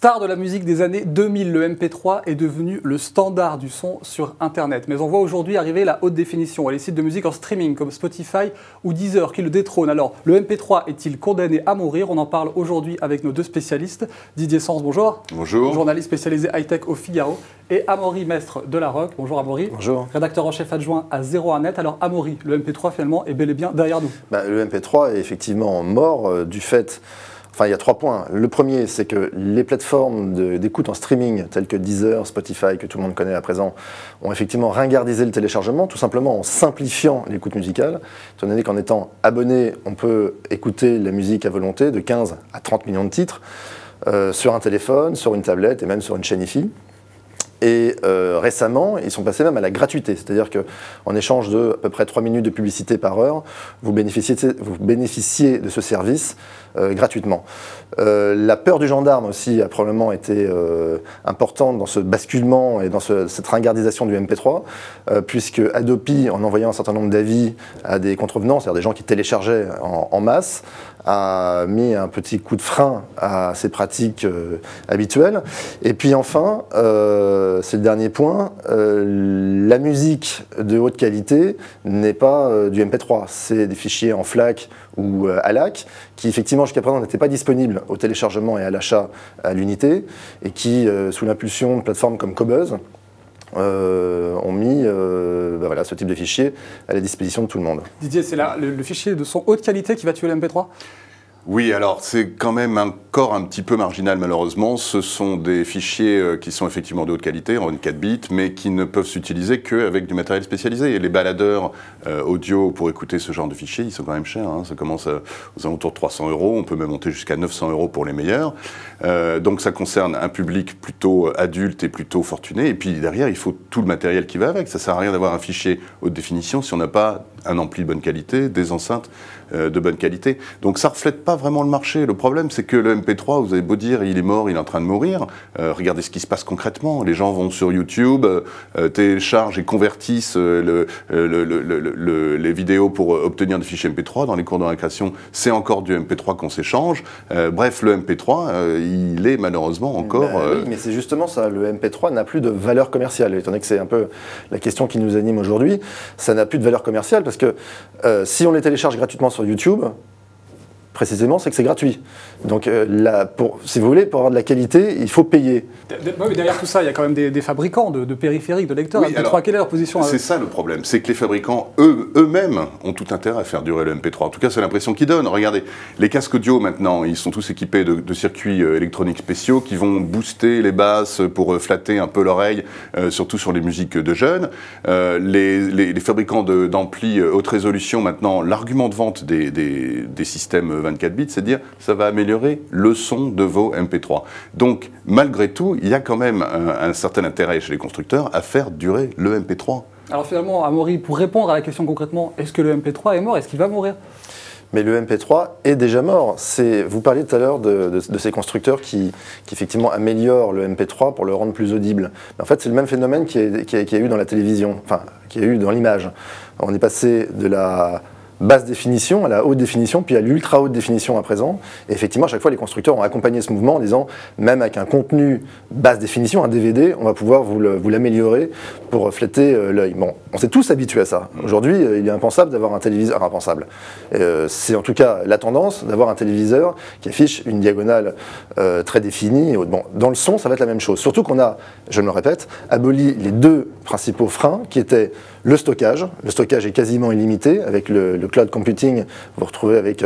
Star de la musique des années 2000, le MP3 est devenu le standard du son sur Internet. Mais on voit aujourd'hui arriver la haute définition et les sites de musique en streaming comme Spotify ou Deezer qui le détrônent. Alors, le MP3 est-il condamné à mourir? On en parle aujourd'hui avec nos deux spécialistes. Didier Sens, bonjour. Bonjour. Journaliste spécialisé high-tech au Figaro. Et Amaury Mestre de La Rock. Bonjour Amaury. Bonjour. Rédacteur en chef adjoint à 01net. Alors Amaury, le MP3 finalement est bel et bien derrière nous. Le MP3 est effectivement mort du fait... Enfin, il y a 3 points. Le premier, c'est que les plateformes d'écoute en streaming, telles que Deezer, Spotify, que tout le monde connaît à présent, ont effectivement ringardisé le téléchargement, tout simplement en simplifiant l'écoute musicale. Étant donné qu'en étant abonné, on peut écouter la musique à volonté de 15 à 30 millions de titres sur un téléphone, sur une tablette et même sur une chaîne Hi-Fi. Et récemment, ils sont passés même à la gratuité, c'est-à-dire qu'en échange de à peu près 3 minutes de publicité par heure, vous bénéficiez de ce service gratuitement. La peur du gendarme aussi a probablement été importante dans ce basculement et dans cette ringardisation du MP3, puisque Adopi, en envoyant un certain nombre d'avis à des contrevenants, c'est-à-dire des gens qui téléchargeaient en masse, a mis un petit coup de frein à ces pratiques habituelles. Et puis enfin, c'est le dernier point, la musique de haute qualité n'est pas du MP3, c'est des fichiers en FLAC ou ALAC qui effectivement jusqu'à présent n'étaient pas disponibles au téléchargement et à l'achat à l'unité et qui, sous l'impulsion de plateformes comme Qobuz, ont mis voilà, ce type de fichier à la disposition de tout le monde. Didier, c'est le fichier de son haute qualité qui va tuer le MP3 ? Oui, alors c'est quand même encore un petit peu marginal malheureusement. Ce sont des fichiers qui sont effectivement de haute qualité, en 4 bits, mais qui ne peuvent s'utiliser qu'avec du matériel spécialisé. Et les baladeurs audio pour écouter ce genre de fichiers, ils sont quand même chers. Hein. Ça commence aux alentours de 300 €, on peut même monter jusqu'à 900 € pour les meilleurs. Donc ça concerne un public plutôt adulte et plutôt fortuné. Et puis derrière, il faut tout le matériel qui va avec. Ça ne sert à rien d'avoir un fichier haute définition si on n'a pas un ampli de bonne qualité, des enceintes de bonne qualité. Donc ça ne reflète pas vraiment le marché. Le problème, c'est que le MP3, vous avez beau dire, il est mort, il est en train de mourir. Regardez ce qui se passe concrètement. Les gens vont sur YouTube, téléchargent et convertissent les vidéos pour obtenir des fichiers MP3. Dans les cours de récréation, c'est encore du MP3 qu'on s'échange. Bref, le MP3, il est malheureusement encore... Oui, mais c'est justement ça. Le MP3 n'a plus de valeur commerciale. Étant donné que c'est un peu la question qui nous anime aujourd'hui, ça n'a plus de valeur commerciale parce que si on les télécharge gratuitement sur YouTube, précisément, c'est que c'est gratuit. Donc, si vous voulez, pour avoir de la qualité, il faut payer. Mais derrière tout ça, il y a quand même des fabricants de périphériques, de lecteurs. Oui, MP3, quelle est leur position? C'est ça le problème, c'est que les fabricants, eux-mêmes, ont tout intérêt à faire durer le MP3. En tout cas, c'est l'impression qu'ils donnent. Regardez, les casques audio, maintenant, ils sont tous équipés de circuits électroniques spéciaux qui vont booster les basses pour flatter un peu l'oreille, surtout sur les musiques de jeunes. Les fabricants d'amplis haute résolution, maintenant, l'argument de vente des systèmes 24 bits, c'est de dire ça va améliorer le son de vos MP3. Donc, malgré tout, il y a quand même un certain intérêt chez les constructeurs à faire durer le MP3. Alors finalement, Amaury, pour répondre à la question concrètement, est-ce que le MP3 est mort? Est-ce qu'il va mourir? Mais le MP3 est déjà mort. Vous parliez tout à l'heure de ces constructeurs qui effectivement améliorent le MP3 pour le rendre plus audible. Mais en fait, c'est le même phénomène qu'il y a eu dans la télévision, enfin, qu'il y a eu dans l'image. On est passé de la basse définition à la haute définition, puis à l'ultra haute définition à présent. Et effectivement, à chaque fois, les constructeurs ont accompagné ce mouvement en disant, même avec un contenu basse définition, un DVD, on va pouvoir vous l'améliorer pour refléter l'œil. Bon, on s'est tous habitués à ça. Aujourd'hui, il est impensable d'avoir un téléviseur, impensable. C'est en tout cas la tendance d'avoir un téléviseur qui affiche une diagonale très définie. Bon, dans le son, ça va être la même chose. Surtout qu'on a, je me le répète, aboli les 2 principaux freins qui étaient le stockage. Le stockage est quasiment illimité. Avec le cloud computing, vous vous retrouvez avec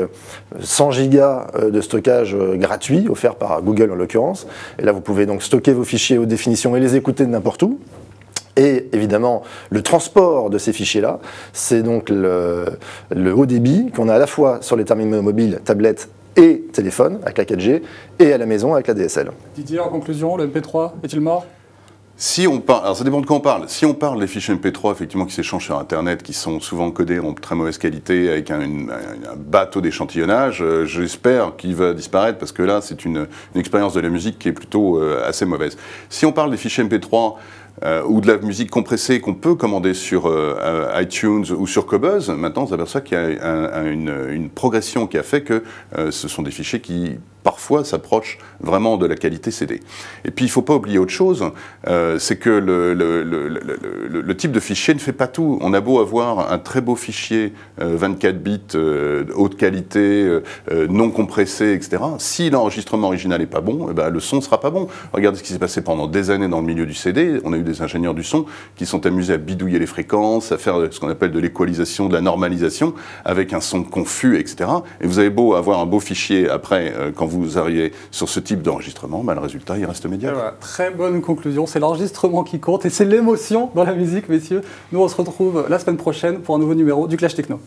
100 gigas de stockage gratuit, offert par Google en l'occurrence. Et là, vous pouvez donc stocker vos fichiers haute définition et les écouter de n'importe où. Et évidemment, le transport de ces fichiers-là, c'est donc le haut débit qu'on a à la fois sur les terminaux mobiles, tablettes et téléphones avec la 4G, et à la maison avec la DSL. Didier, en conclusion, le MP3 est-il mort? Si on parle, alors ça dépend de quoi on parle. Si on parle des fichiers MP3 effectivement qui s'échangent sur Internet, qui sont souvent codés en très mauvaise qualité avec un bas taux d'échantillonnage, j'espère qu'il va disparaître parce que là c'est une expérience de la musique qui est plutôt assez mauvaise. Si on parle des fichiers MP3 ou de la musique compressée qu'on peut commander sur iTunes ou sur Qobuz, maintenant on s'aperçoit qu'il y a une progression qui a fait que ce sont des fichiers qui parfois s'approche vraiment de la qualité CD. Et puis il ne faut pas oublier autre chose, c'est que le type de fichier ne fait pas tout. On a beau avoir un très beau fichier 24 bits, haute qualité, non compressé, etc. Si l'enregistrement original n'est pas bon, le son ne sera pas bon. Regardez ce qui s'est passé pendant des années dans le milieu du CD. On a eu des ingénieurs du son qui sont amusés à bidouiller les fréquences, à faire ce qu'on appelle de l'équalisation, de la normalisation, avec un son confus, etc. Et vous avez beau avoir un beau fichier après, quand vous arrivez sur ce type d'enregistrement, le résultat, il reste médiocre. Voilà, très bonne conclusion. C'est l'enregistrement qui compte et c'est l'émotion dans la musique, messieurs. Nous, on se retrouve la semaine prochaine pour un nouveau numéro du Clash Techno.